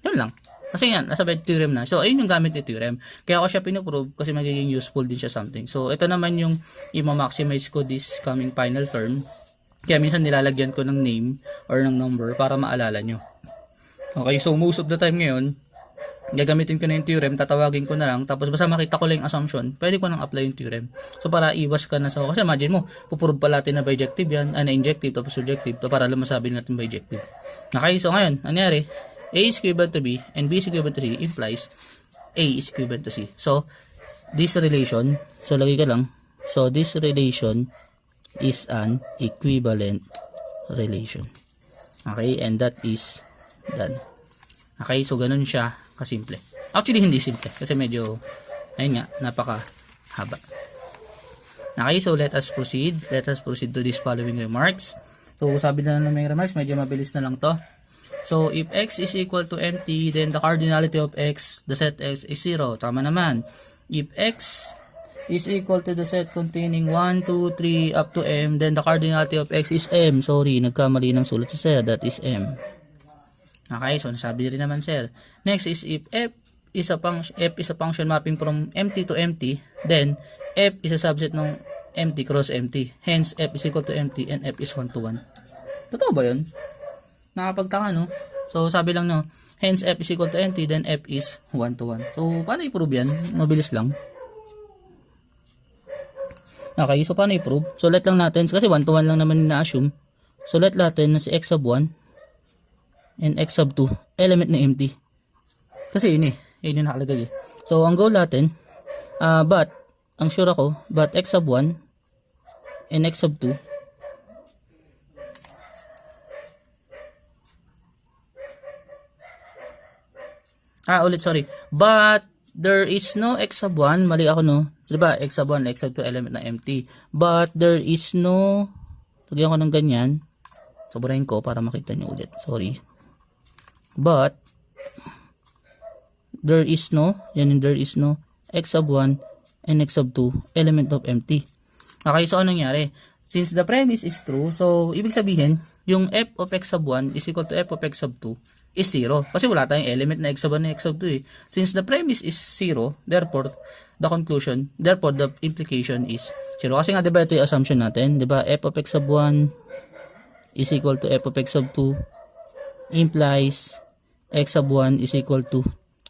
Yun lang. Kasi yan, nasa theorem na. So, ayun yung gamit ni theorem. Kaya ako siya pinuprove kasi magiging useful din siya something. So, ito naman yung i-maximize ko this coming final term. Kaya minsan nilalagyan ko ng name or ng number para maalala nyo. Okay, so most of the time ngayon, gagamitin ko na yung theorem, tatawagin ko na lang, tapos basta makita ko lang yung assumption, pwede ko nang apply yung theorem. So, para iwas ka na sa, kasi imagine mo, puprove pa natin na bijective yan, na injective, tapos surjective, para lang masabi natin bijective. Okay, so ngayon, nangyari, A is equivalent to B, and B is equivalent to C, implies A is equivalent to C. So, this relation, so lagay ka lang, so this relation is an equivalent relation. Okay, and that is done. Okay, so ganun siya kasimple. Actually, hindi simple, kasi medyo, ayun nga, napaka-haba. Okay, so let us proceed. Let us proceed to these following remarks. So, sabi na ng mga remarks, medyo mabilis na lang to. So, if x is equal to empty, then the cardinality of x, the set x, is 0. Tama naman. If x is equal to the set containing 1, 2, 3, up to m, then the cardinality of x is m. Sorry, nagkamali ng sulat sa sir. That is m. Okay, so nasabi rin naman sir. Next is if f is a function mapping from empty to empty, then f is a subset ng empty cross empty. Hence, f is equal to empty and f is 1 to 1. Totoo ba yun? Nakapagtaka, no? So, sabi lang, no? Hence, f is equal to empty, then f is 1 to 1. So, paano i-prove yan? Mabilis lang. Okay, so paano i-prove? So, let lang natin, kasi 1 to 1 lang naman na-assume. So, let natin na si x sub 1 and x sub 2, element na empty. Kasi yun eh. Yun yung nakalagay eh. So, ang goal natin, but, ang sure ako, but x sub 1 and x sub 2, ulit, sorry. But, there is no x sub 1. Mali ako, no? Diba, x sub 1, x sub 2, element na empty. But, there is no, tagyan ko ng ganyan. Sobrahin ko para makita nyo ulit. Sorry. But, there is no, yan yung there is no, x sub 1 and x sub 2, element of empty. Okay, so anong nangyari? Since the premise is true, so, ibig sabihin, yung f of x sub 1 is equal to f of x sub 2 is 0. Kasi wala tayong element na x sub 1 and x sub 2 eh. Since the premise is 0, therefore, the implication is 0. Kasi nga, diba ito yung assumption natin? Diba, f of x sub 1 is equal to f of x sub 2 implies x sub 1 is equal to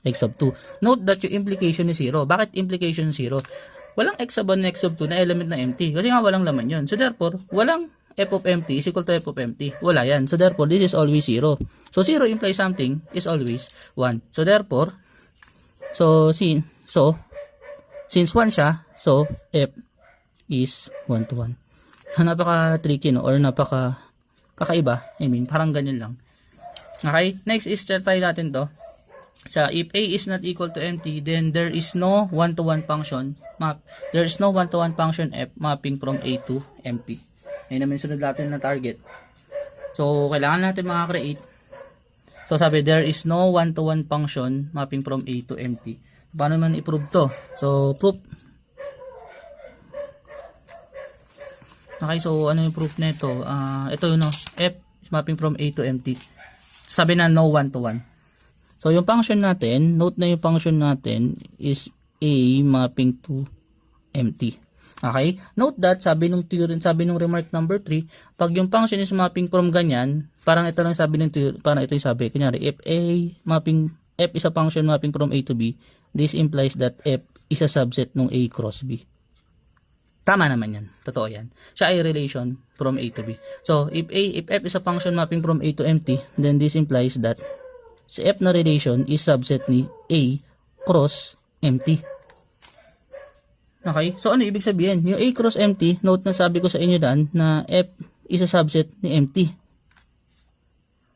x sub 2. Note that yung implication is 0. Bakit implication 0? Walang x sub 1 and x sub 2 na element na empty. Kasi nga walang laman yun. So therefore, walang f of empty is equal to f of empty. Wala yan. So therefore, this is always 0. So 0 implies something is always 1. So therefore, since 1 siya, so f is 1 to 1. Napaka-tricky, no? Or napaka-kakaiba. I mean, parang ganyan lang. Okay? Next is, try natin to. Sa if a is not equal to empty, then there is no 1-to-1 function map. There is no 1-to-1 function f mapping from a to empty. Ayun naman sunod natin na target. So, kailangan natin makakreate. So, sabi, there is no 1-to-1 function mapping from a to empty. Paano man i-prove to? So, proof. Okay, so, ano yung proof nito? Ito yun, no? F is mapping from a to empty. Sabi na no 1-to-1. So, yung function natin, note na yung function natin is a mapping to empty. Okay? Note that, sabi nung remark number 3, pag yung function is mapping from ganyan, parang ito lang sabi ng theory, parang ito yung sabi. Kunyari, if f is a function mapping from a to b, this implies that f is a subset ng a cross b. Tama naman yan. Totoo yan. Siya ay relation from a to b. So, if f is a function mapping from a to empty, then this implies that si f na relation is subset ni a cross empty. Okay? So, ano ibig sabihin? Yung a cross empty, note na sabi ko sa inyo daan na f is a subset ni empty.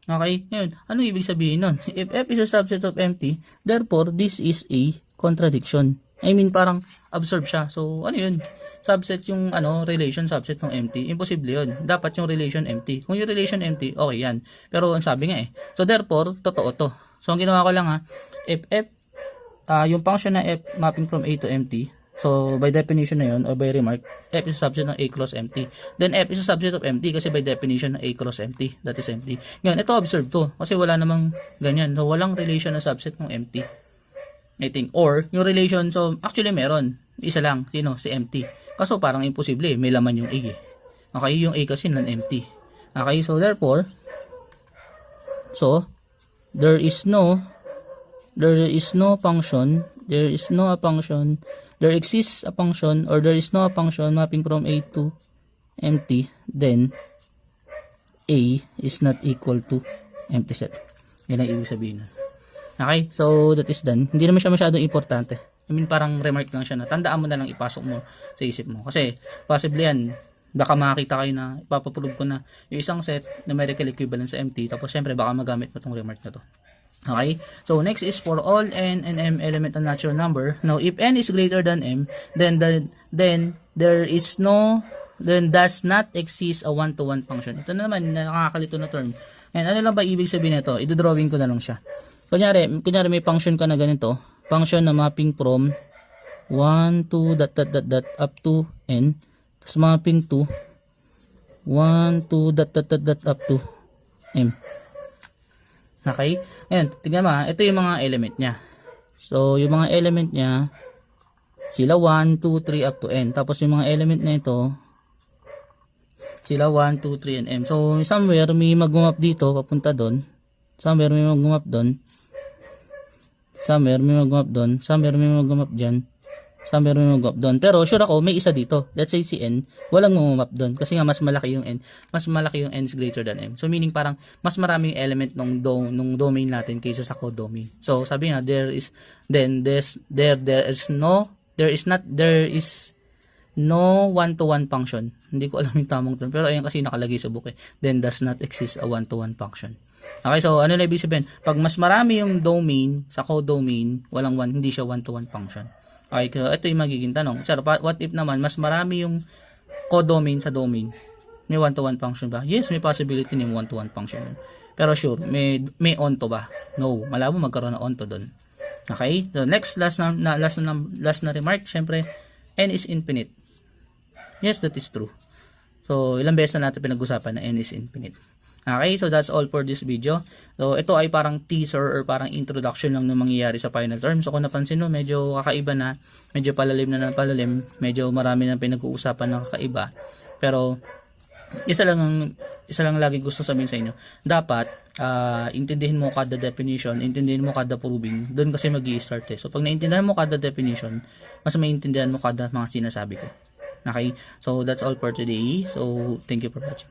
Okay? Ngayon, ano ibig sabihin nun? If f is a subset of empty, therefore, this is a contradiction. I mean, parang absorb siya. So, ano yun? Subset yung relation subset ng empty. Imposible yun. Dapat yung relation empty. Kung yung relation empty, okay yan. Pero ang sabi nga eh. So, therefore, totoo to. So, ang ginawa ko lang if f, yung function na f mapping from a to empty, So, by definition na yun, or by remark, F is a subset ng A cross empty. Then, F is a subset of empty kasi by definition, A cross empty. That is empty. Ngayon, ito observe to. Kasi wala namang ganyan. So, walang relation na subset ng empty. I think. Or, yung relation, so, actually meron. Isa lang. Sino? Si empty. Kaso, parang imposible. May laman yung A eh. Okay? Yung A kasi non-empty. Okay? So, therefore, there exists a function or there is no function mapping from A to empty, then A is not equal to empty set. Yan ang ibig sabihin nun. Okay, so that is done. Hindi naman siya masyadong importante. I mean, parang remark lang siya na tandaan mo na lang, ipasok mo sa isip mo. Kasi possibly yan, baka makakita kayo na ipapaprove ko na yung isang set numerical equivalent sa empty, tapos syempre baka magamit mo tong remark na to. Okay, so next is for all n and m element of natural number. Now if n is greater than m, then does not exist a one-to-one function. Ito na naman, nakakalito na term. And ano lang ba ibig sabihin nito? I-drawing ko na lang siya. Kunyari may function ka na ganito, function na mapping from 1 to ... up to n, tapos mapping to 1 to ... up to m. Okay? Ayan, tingnan mo ha. Ito yung mga element niya. So, yung mga element niya, sila 1, 2, 3, up to n. Tapos yung mga element na ito, sila 1, 2, 3, and m. So, somewhere may mag-map dito, papunta doon. Somewhere may mag-map doon. Somewhere may mag-map doon. Somewhere may mag-map dyan. Somewhere may mag-map doon. Pero sure ako, may isa dito. Let's say si n, walang mag-map doon. Kasi nga mas malaki yung n. Mas malaki yung n is greater than m. So meaning parang mas maraming element nung domain natin kaysa sa codomain. So sabi nga, there is no one-to-one function. Hindi ko alam yung tamang term. Pero ayan kasi nakalagay sa book eh. Then does not exist a one-to-one function. Okay, so ano na ibig sabihin? Pag mas marami yung domain sa codomain, walang one, hindi siya one-to-one function. Okay, so ito yung magiging tanong. Sir, what if naman mas marami yung codomain sa domain? May one-to-one function ba? Yes, may possibility ng one-to-one function. Pero sure, may onto ba? No, malabo magkaroon ng onto doon. Okay? So next, last na remark, syempre, n is infinite. Yes, that is true. So, ilang beses na natin pinag-usapan na n is infinite. Okay, so that's all for this video. So, ito ay parang teaser or parang introduction lang ng mangyayari sa final term. So, kung napansin mo, medyo kakaiba na, medyo palalim na ng palalim, medyo marami na pinag-uusapan ng kakaiba. Pero, isa lang lagi gusto sabihin sa inyo. Dapat, intindihin mo kada definition, intindihin mo kada proving, doon kasi mag-i-start eh. So, pag naintindihan mo kada definition, mas maintindihan mo kada mga sinasabi ko. Okay, so that's all for today. So, thank you for watching.